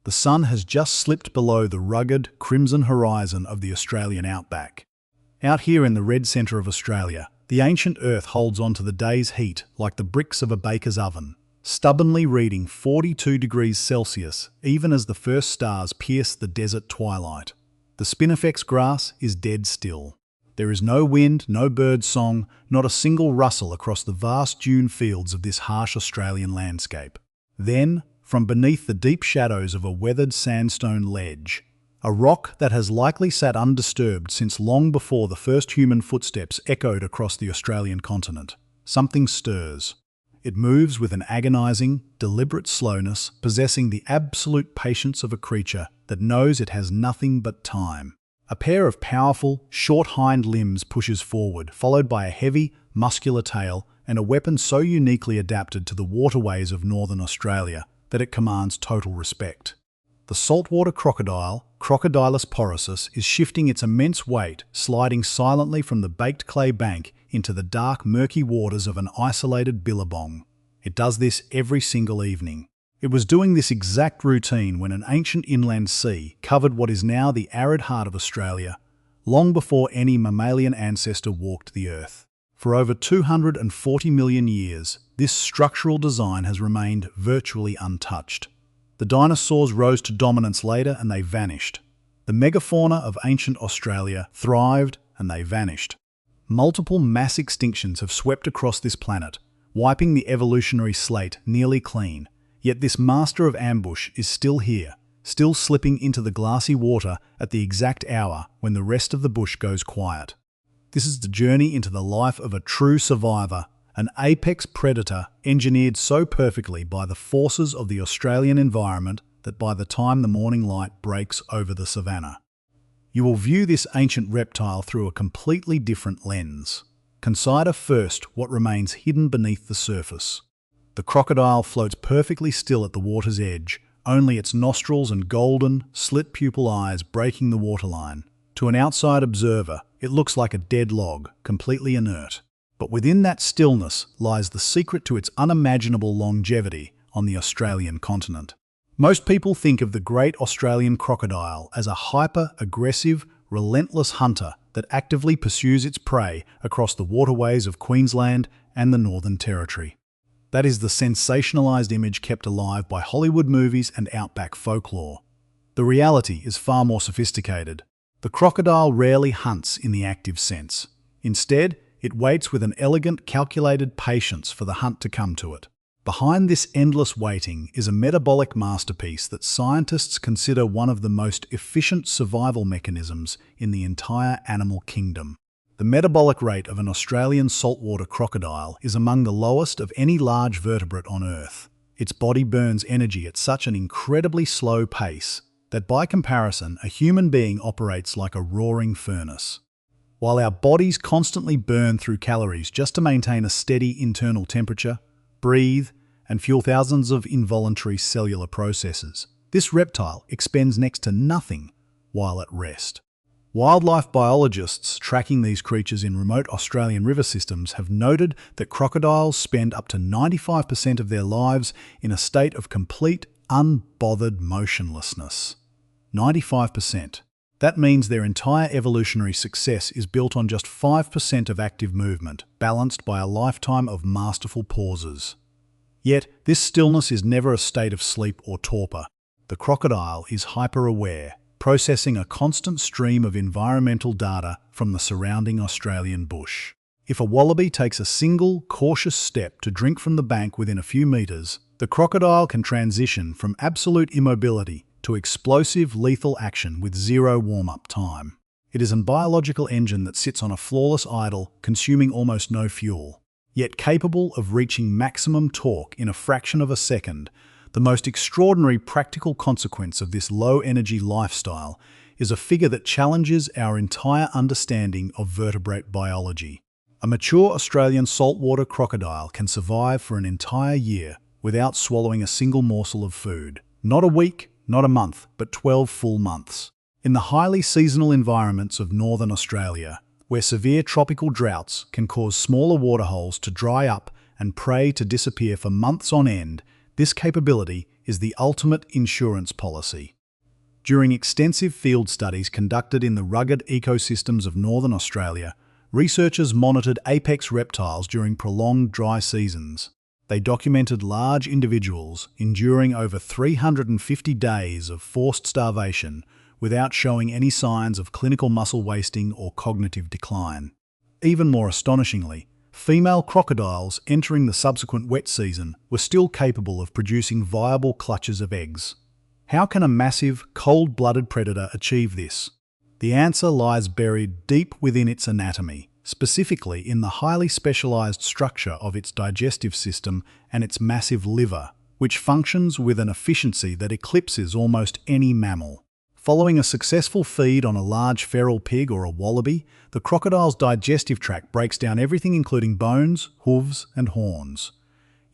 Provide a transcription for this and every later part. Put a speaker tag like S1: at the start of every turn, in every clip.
S1: The sun has just slipped below the rugged, crimson horizon of the Australian outback. Out here in the red centre of Australia, the ancient earth holds on to the day's heat like the bricks of a baker's oven, stubbornly reading 42 degrees Celsius even as the first stars pierce the desert twilight. The spinifex grass is dead still. There is no wind, no bird song, not a single rustle across the vast dune fields of this harsh Australian landscape. Then, from beneath the deep shadows of a weathered sandstone ledge, a rock that has likely sat undisturbed since long before the first human footsteps echoed across the Australian continent, something stirs. It moves with an agonising, deliberate slowness, possessing the absolute patience of a creature that knows it has nothing but time. A pair of powerful, short hind limbs pushes forward, followed by a heavy, muscular tail and a weapon so uniquely adapted to the waterways of northern Australia that it commands total respect. The saltwater crocodile, Crocodilus porosus, is shifting its immense weight, sliding silently from the baked clay bank into the dark, murky waters of an isolated billabong. It does this every single evening. It was doing this exact routine when an ancient inland sea covered what is now the arid heart of Australia, long before any mammalian ancestor walked the earth. For over 240 million years, this structural design has remained virtually untouched. The dinosaurs rose to dominance later and they vanished. The megafauna of ancient Australia thrived and they vanished. Multiple mass extinctions have swept across this planet, wiping the evolutionary slate nearly clean. Yet this master of ambush is still here, still slipping into the glassy water at the exact hour when the rest of the bush goes quiet. This is the journey into the life of a true survivor, an apex predator engineered so perfectly by the forces of the Australian environment that by the time the morning light breaks over the savannah, you will view this ancient reptile through a completely different lens. Consider first what remains hidden beneath the surface. The crocodile floats perfectly still at the water's edge, only its nostrils and golden, slit-pupil eyes breaking the waterline. To an outside observer, it looks like a dead log, completely inert. But within that stillness lies the secret to its unimaginable longevity on the Australian continent. Most people think of the great Australian crocodile as a hyper-aggressive, relentless hunter that actively pursues its prey across the waterways of Queensland and the Northern Territory. That is the sensationalised image kept alive by Hollywood movies and outback folklore. The reality is far more sophisticated. The crocodile rarely hunts in the active sense. Instead, it waits with an elegant, calculated patience for the hunt to come to it. Behind this endless waiting is a metabolic masterpiece that scientists consider one of the most efficient survival mechanisms in the entire animal kingdom. The metabolic rate of an Australian saltwater crocodile is among the lowest of any large vertebrate on Earth. Its body burns energy at such an incredibly slow pace that by comparison, a human being operates like a roaring furnace. While our bodies constantly burn through calories just to maintain a steady internal temperature, breathe, and fuel thousands of involuntary cellular processes, this reptile expends next to nothing while at rest. Wildlife biologists tracking these creatures in remote Australian river systems have noted that crocodiles spend up to 95% of their lives in a state of complete, unbothered motionlessness. 95%. That means their entire evolutionary success is built on just 5% of active movement, balanced by a lifetime of masterful pauses. Yet, this stillness is never a state of sleep or torpor. The crocodile is hyper-aware, processing a constant stream of environmental data from the surrounding Australian bush. If a wallaby takes a single, cautious step to drink from the bank within a few metres, the crocodile can transition from absolute immobility to explosive, lethal action with zero warm-up time. It is a biological engine that sits on a flawless idle, consuming almost no fuel, yet capable of reaching maximum torque in a fraction of a second. The most extraordinary practical consequence of this low-energy lifestyle is a figure that challenges our entire understanding of vertebrate biology. A mature Australian saltwater crocodile can survive for an entire year without swallowing a single morsel of food. Not a week, not a month, but 12 full months. In the highly seasonal environments of northern Australia, where severe tropical droughts can cause smaller waterholes to dry up and prey to disappear for months on end, This capability is the ultimate insurance policy. During extensive field studies conducted in the rugged ecosystems of northern Australia, researchers monitored apex reptiles during prolonged dry seasons. They documented large individuals enduring over 350 days of forced starvation without showing any signs of clinical muscle wasting or cognitive decline. Even more astonishingly, female crocodiles entering the subsequent wet season were still capable of producing viable clutches of eggs. How can a massive, cold-blooded predator achieve this? The answer lies buried deep within its anatomy, specifically in the highly specialized structure of its digestive system and its massive liver, which functions with an efficiency that eclipses almost any mammal. Following a successful feed on a large feral pig or a wallaby, the crocodile's digestive tract breaks down everything including bones, hooves, and horns,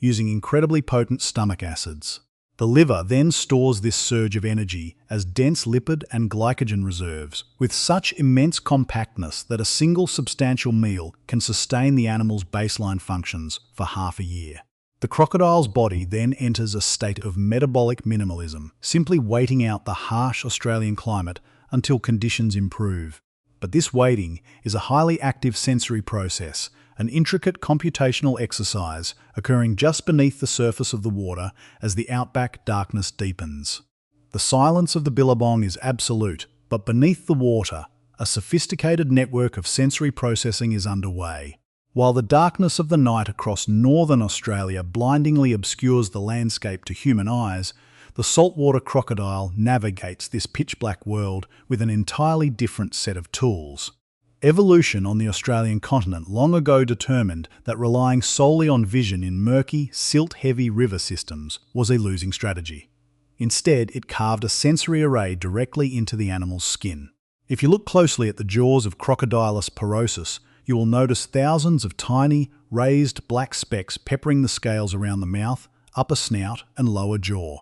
S1: using incredibly potent stomach acids. The liver then stores this surge of energy as dense lipid and glycogen reserves, with such immense compactness that a single substantial meal can sustain the animal's baseline functions for half a year. The crocodile's body then enters a state of metabolic minimalism, simply waiting out the harsh Australian climate until conditions improve. But this waiting is a highly active sensory process, an intricate computational exercise occurring just beneath the surface of the water as the outback darkness deepens. The silence of the billabong is absolute, but beneath the water, a sophisticated network of sensory processing is underway. While the darkness of the night across northern Australia blindingly obscures the landscape to human eyes, the saltwater crocodile navigates this pitch-black world with an entirely different set of tools. Evolution on the Australian continent long ago determined that relying solely on vision in murky, silt-heavy river systems was a losing strategy. Instead, it carved a sensory array directly into the animal's skin. If you look closely at the jaws of Crocodilus porosus, you will notice thousands of tiny, raised black specks peppering the scales around the mouth, upper snout, and lower jaw.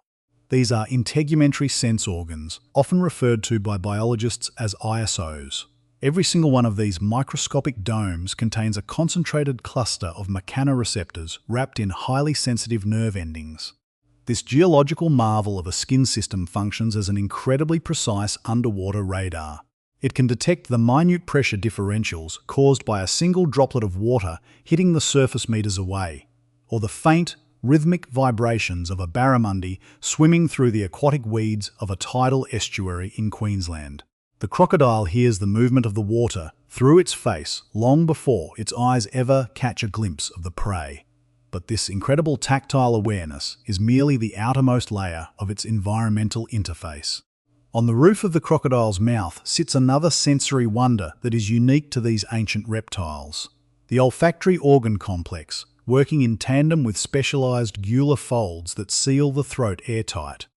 S1: These are integumentary sense organs, often referred to by biologists as ISOs. Every single one of these microscopic domes contains a concentrated cluster of mechanoreceptors wrapped in highly sensitive nerve endings. This geological marvel of a skin system functions as an incredibly precise underwater radar. It can detect the minute pressure differentials caused by a single droplet of water hitting the surface meters away, or the faint, rhythmic vibrations of a barramundi swimming through the aquatic weeds of a tidal estuary in Queensland. The crocodile hears the movement of the water through its face long before its eyes ever catch a glimpse of the prey. But this incredible tactile awareness is merely the outermost layer of its environmental interface. On the roof of the crocodile's mouth sits another sensory wonder that is unique to these ancient reptiles. The olfactory organ complex, working in tandem with specialized gular folds that seal the throat airtight.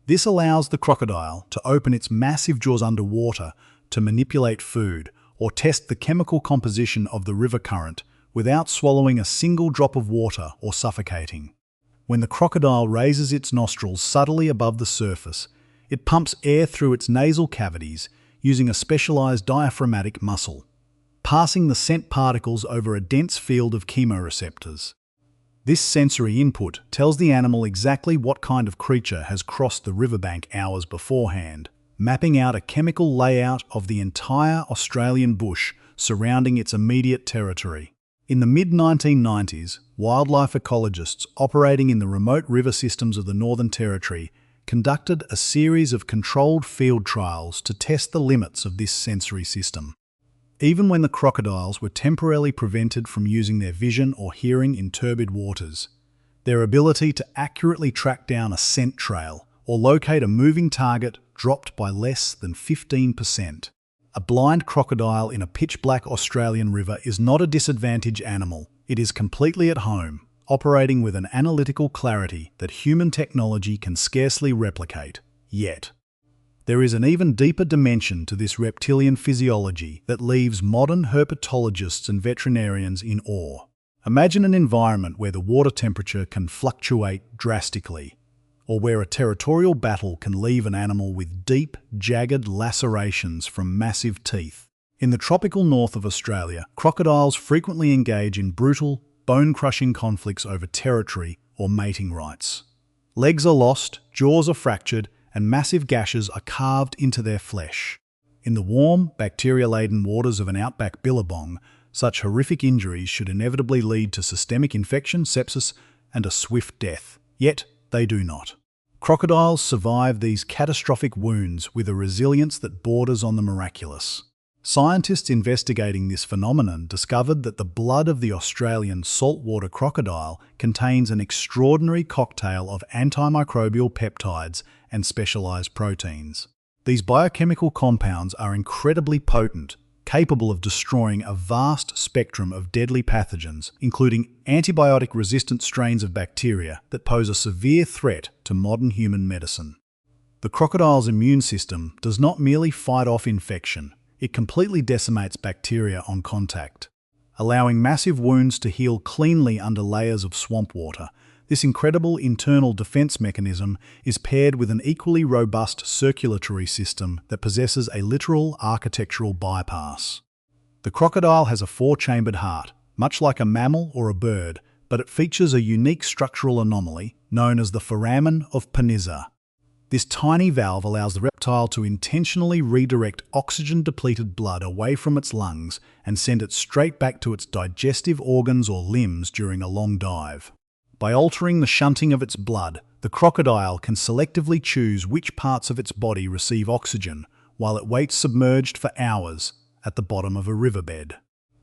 S1: This allows the crocodile to open its massive jaws underwater to manipulate food or test the chemical composition of the river current without swallowing a single drop of water or suffocating. When the crocodile raises its nostrils subtly above the surface, it pumps air through its nasal cavities using a specialized diaphragmatic muscle, passing the scent particles over a dense field of chemoreceptors. This sensory input tells the animal exactly what kind of creature has crossed the riverbank hours beforehand, mapping out a chemical layout of the entire Australian bush surrounding its immediate territory. In the mid-1990s, wildlife ecologists operating in the remote river systems of the Northern Territory conducted a series of controlled field trials to test the limits of this sensory system. Even when the crocodiles were temporarily prevented from using their vision or hearing in turbid waters, their ability to accurately track down a scent trail or locate a moving target dropped by less than 15%. A blind crocodile in a pitch-black Australian river is not a disadvantaged animal. It is completely at home, operating with an analytical clarity that human technology can scarcely replicate, yet. There is an even deeper dimension to this reptilian physiology that leaves modern herpetologists and veterinarians in awe. Imagine an environment where the water temperature can fluctuate drastically, or where a territorial battle can leave an animal with deep, jagged lacerations from massive teeth. In the tropical north of Australia, crocodiles frequently engage in brutal, bone-crushing conflicts over territory or mating rights. Legs are lost, jaws are fractured, and massive gashes are carved into their flesh. In the warm, bacteria-laden waters of an outback billabong, such horrific injuries should inevitably lead to systemic infection, sepsis, and a swift death. Yet, they do not. Crocodiles survive these catastrophic wounds with a resilience that borders on the miraculous. Scientists investigating this phenomenon discovered that the blood of the Australian saltwater crocodile contains an extraordinary cocktail of antimicrobial peptides and specialized proteins. These biochemical compounds are incredibly potent, capable of destroying a vast spectrum of deadly pathogens, including antibiotic-resistant strains of bacteria that pose a severe threat to modern human medicine. The crocodile's immune system does not merely fight off infection, it completely decimates bacteria on contact, allowing massive wounds to heal cleanly under layers of swamp water. This incredible internal defense mechanism is paired with an equally robust circulatory system that possesses a literal architectural bypass. The crocodile has a four-chambered heart, much like a mammal or a bird, but it features a unique structural anomaly known as the foramen of Panizza. This tiny valve allows the reptile to intentionally redirect oxygen-depleted blood away from its lungs and send it straight back to its digestive organs or limbs during a long dive. By altering the shunting of its blood, the crocodile can selectively choose which parts of its body receive oxygen while it waits submerged for hours at the bottom of a riverbed.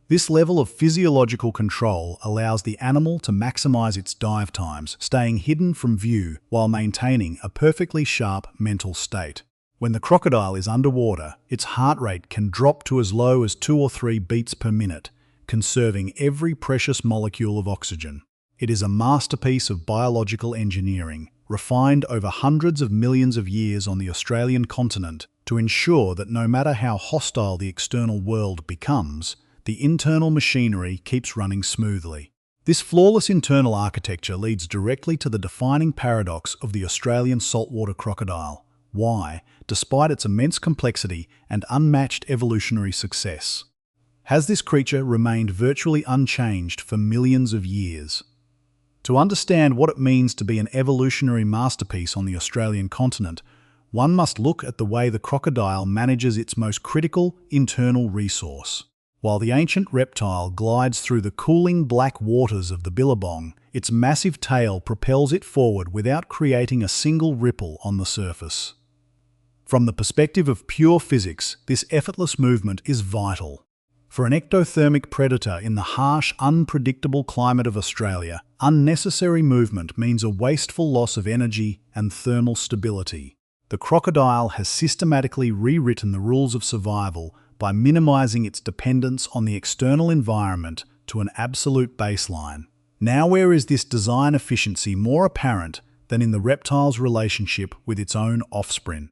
S1: This level of physiological control allows the animal to maximize its dive times, staying hidden from view while maintaining a perfectly sharp mental state. When the crocodile is underwater, its heart rate can drop to as low as 2 or 3 beats per minute, conserving every precious molecule of oxygen. It is a masterpiece of biological engineering, refined over hundreds of millions of years on the Australian continent to ensure that no matter how hostile the external world becomes, the internal machinery keeps running smoothly. This flawless internal architecture leads directly to the defining paradox of the Australian saltwater crocodile. Why, despite its immense complexity and unmatched evolutionary success, has this creature remained virtually unchanged for millions of years? To understand what it means to be an evolutionary masterpiece on the Australian continent, one must look at the way the crocodile manages its most critical internal resource. While the ancient reptile glides through the cooling black waters of the billabong, its massive tail propels it forward without creating a single ripple on the surface. From the perspective of pure physics, this effortless movement is vital. For an ectothermic predator in the harsh, unpredictable climate of Australia, unnecessary movement means a wasteful loss of energy and thermal stability. The crocodile has systematically rewritten the rules of survival by minimizing its dependence on the external environment to an absolute baseline. Nowhere is this design efficiency more apparent than in the reptile's relationship with its own offspring.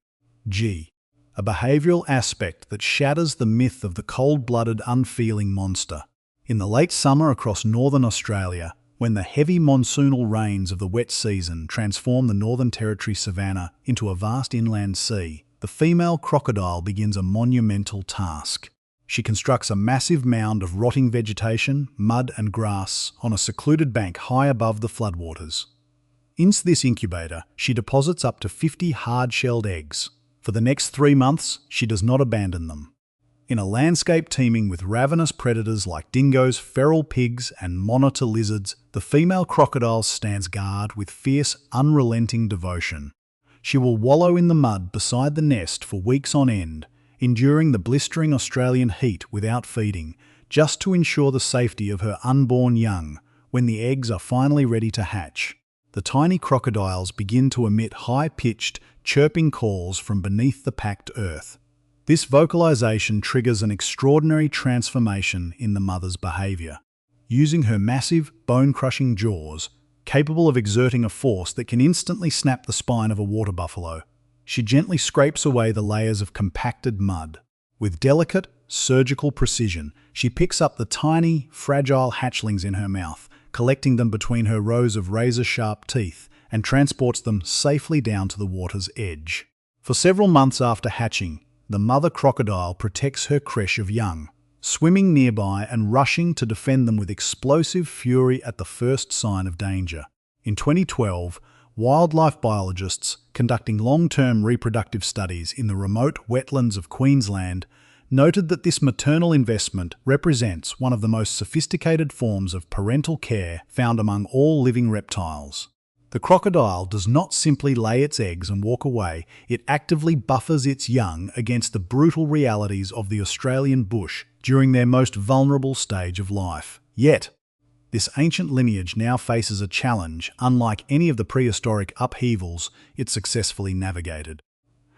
S1: A behavioural aspect that shatters the myth of the cold-blooded, unfeeling monster. In the late summer across northern Australia, when the heavy monsoonal rains of the wet season transform the Northern Territory savanna into a vast inland sea, the female crocodile begins a monumental task. She constructs a massive mound of rotting vegetation, mud and grass on a secluded bank high above the floodwaters. In this incubator, she deposits up to 50 hard-shelled eggs. For the next 3 months, she does not abandon them. In a landscape teeming with ravenous predators like dingoes, feral pigs, and monitor lizards, the female crocodile stands guard with fierce, unrelenting devotion. She will wallow in the mud beside the nest for weeks on end, enduring the blistering Australian heat without feeding, just to ensure the safety of her unborn young when the eggs are finally ready to hatch. The tiny crocodiles begin to emit high-pitched, chirping calls from beneath the packed earth. This vocalization triggers an extraordinary transformation in the mother's behaviour. Using her massive, bone-crushing jaws, capable of exerting a force that can instantly snap the spine of a water buffalo, she gently scrapes away the layers of compacted mud. With delicate, surgical precision, she picks up the tiny, fragile hatchlings in her mouth, collecting them between her rows of razor-sharp teeth, and transports them safely down to the water's edge. For several months after hatching, the mother crocodile protects her creche of young, swimming nearby and rushing to defend them with explosive fury at the first sign of danger. In 2012, Wildlife biologists conducting long-term reproductive studies in the remote wetlands of Queensland noted that this maternal investment represents one of the most sophisticated forms of parental care found among all living reptiles. The crocodile does not simply lay its eggs and walk away, it actively buffers its young against the brutal realities of the Australian bush during their most vulnerable stage of life. Yet, this ancient lineage now faces a challenge unlike any of the prehistoric upheavals it successfully navigated.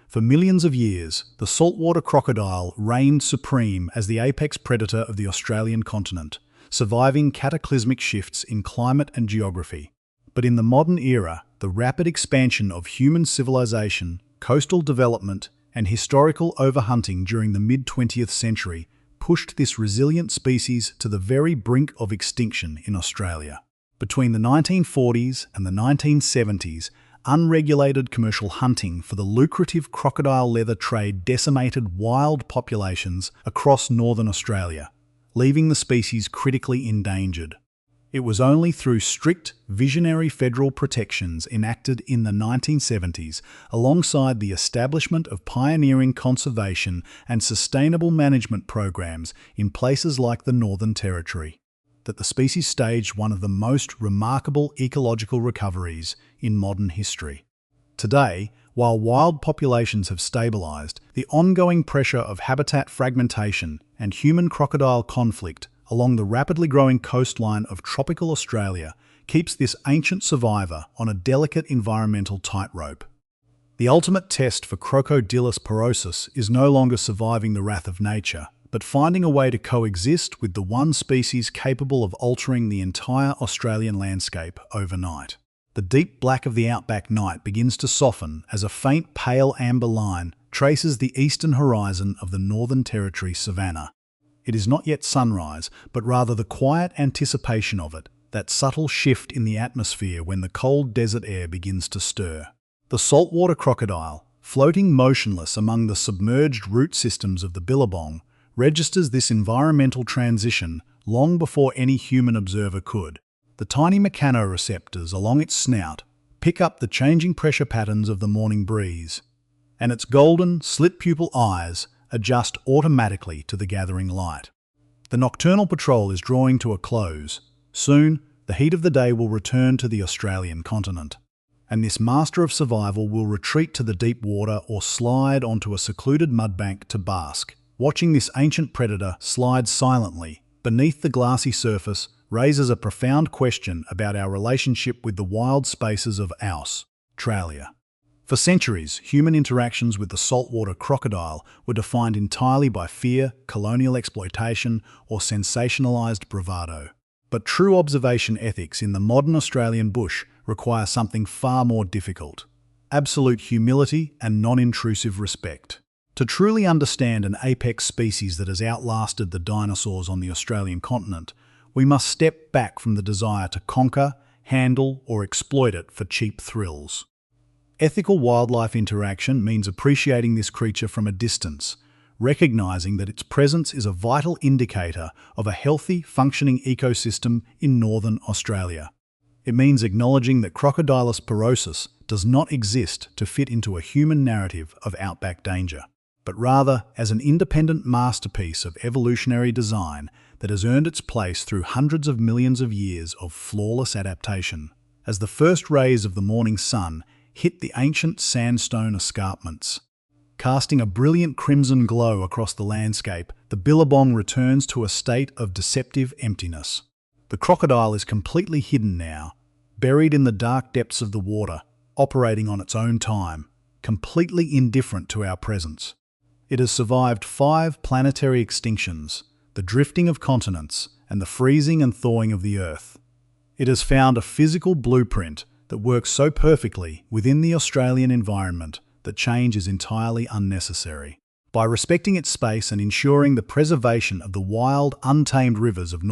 S1: For millions of years, the saltwater crocodile reigned supreme as the apex predator of the Australian continent, surviving cataclysmic shifts in climate and geography. But in the modern era, the rapid expansion of human civilization, coastal development, and historical overhunting during the mid-20th century pushed this resilient species to the very brink of extinction in Australia. Between the 1940s and the 1970s, unregulated commercial hunting for the lucrative crocodile leather trade decimated wild populations across northern Australia, leaving the species critically endangered. It was only through strict, visionary federal protections enacted in the 1970s, alongside the establishment of pioneering conservation and sustainable management programs in places like the Northern Territory, that the species staged one of the most remarkable ecological recoveries in modern history. Today, while wild populations have stabilised, the ongoing pressure of habitat fragmentation and human crocodile conflict along the rapidly growing coastline of tropical Australia keeps this ancient survivor on a delicate environmental tightrope. The ultimate test for Crocodylus porosus is no longer surviving the wrath of nature, but finding a way to coexist with the one species capable of altering the entire Australian landscape overnight. The deep black of the outback night begins to soften as a faint pale amber line traces the eastern horizon of the Northern Territory savanna. It is not yet sunrise, but rather the quiet anticipation of it, that subtle shift in the atmosphere when the cold desert air begins to stir. The saltwater crocodile, floating motionless among the submerged root systems of the billabong, registers this environmental transition long before any human observer could. The tiny mechanoreceptors along its snout pick up the changing pressure patterns of the morning breeze, and its golden, slit-pupil eyes adjust automatically to the gathering light. The nocturnal patrol is drawing to a close. Soon, the heat of the day will return to the Australian continent, and this master of survival will retreat to the deep water or slide onto a secluded mudbank to bask. Watching this ancient predator slide silently beneath the glassy surface raises a profound question about our relationship with the wild spaces of Australia. For centuries, human interactions with the saltwater crocodile were defined entirely by fear, colonial exploitation, or sensationalised bravado. But true observation ethics in the modern Australian bush require something far more difficult: absolute humility and non-intrusive respect. To truly understand an apex species that has outlasted the dinosaurs on the Australian continent, we must step back from the desire to conquer, handle, or exploit it for cheap thrills. Ethical wildlife interaction means appreciating this creature from a distance, recognizing that its presence is a vital indicator of a healthy, functioning ecosystem in northern Australia. It means acknowledging that Crocodylus porosus does not exist to fit into a human narrative of outback danger, but rather as an independent masterpiece of evolutionary design that has earned its place through hundreds of millions of years of flawless adaptation. As the first rays of the morning sun hit the ancient sandstone escarpments, casting a brilliant crimson glow across the landscape, the billabong returns to a state of deceptive emptiness. The crocodile is completely hidden now, buried in the dark depths of the water, operating on its own time, completely indifferent to our presence. It has survived 5 planetary extinctions, the drifting of continents, and the freezing and thawing of the Earth. It has found a physical blueprint that works so perfectly within the Australian environment that change is entirely unnecessary. By respecting its space and ensuring the preservation of the wild, untamed rivers of North